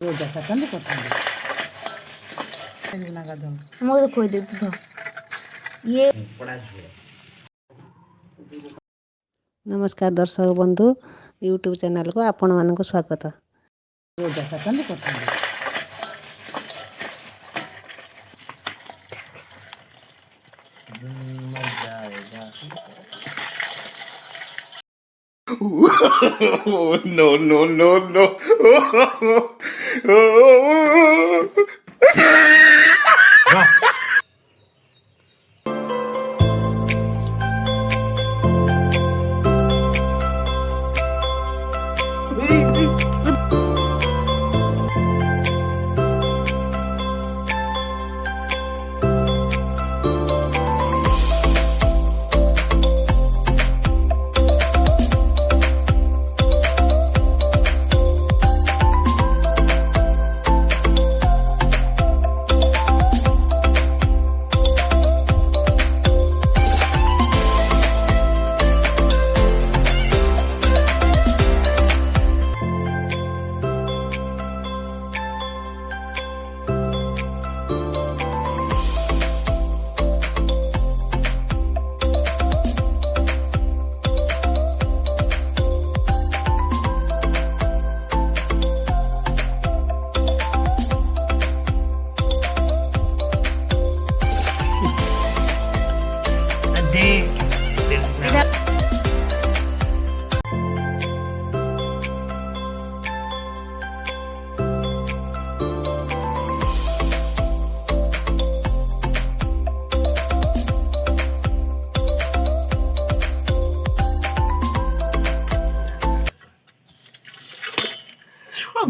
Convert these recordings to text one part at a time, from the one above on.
नमस्कार दर्शक बंधु यूट्यूब चैनल को आपण मानक स्वागत। No, no, no, no.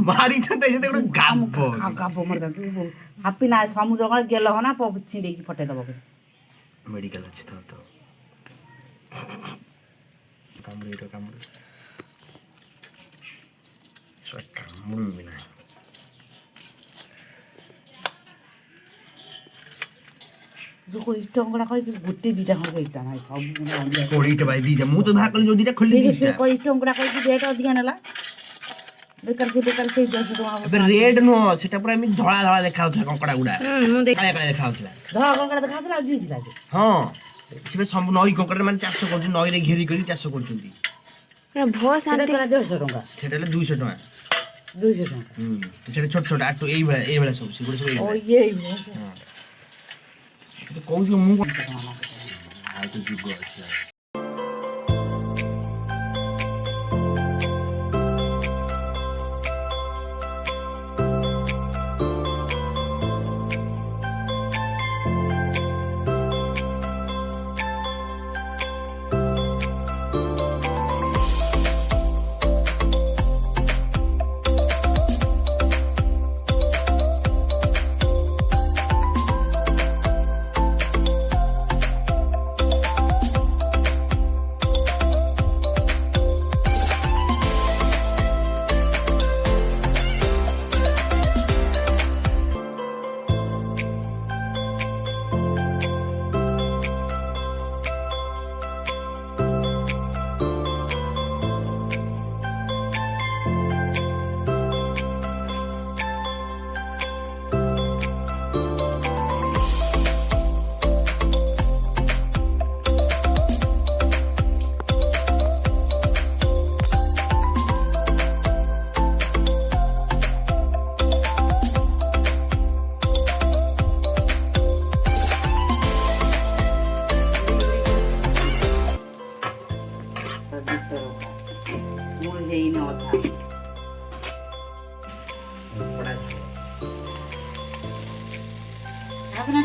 मारी हापी ना समुद्र गेल ना छिड़ी फटे दब मेडिकल अच्छी तो कामुड़ी भी ना इटंगड़ा गोटे दीटा हम इटा ना सब कोड़ीटा भाई दीटा मु तो भाकल जो दीटा खोली दीटा इटंगड़ा रेट अधिका नेला बेकार से 10 टका अबे रेड नो सेटा पूरा मी धळा धळा देखाउथला कंकड़ा गुडा मु देख काले काले देखाउथला धळा कंकड़ा देखाउथला जी दिला हां सिबे सब नई कंकड़ा माने 400 करजु नई रे घेरी करी 400 करजुंदी बहुत सारे करा 150 टका सेटा 200 टका 200 टका सेटा छोट छोट आटो एई बेला सब सिगुड़ सब ओ ये हां तो कहू जो मु आ तो जीव अच्छा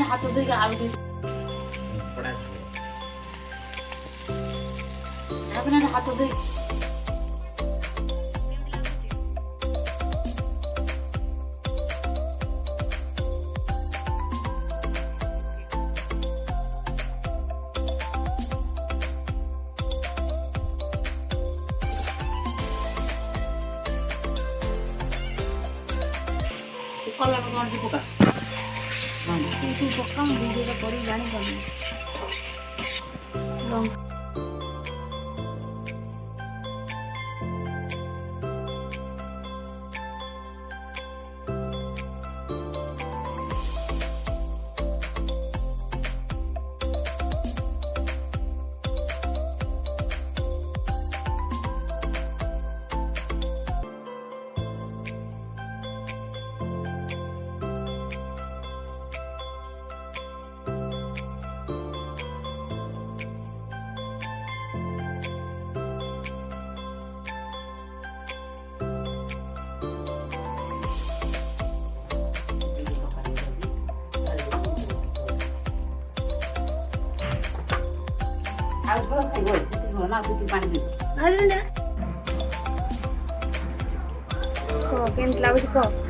हाथ धोई के आलू हाथ धोई कलर कौन सी पका तू पका वीडियो करी जानी करनी ଝୋଳ ଖାଇବ ଝୋଳ ନା କିଛି ପାଣି ପିଇବ କେମିତି ଲାଗୁଛି କହ?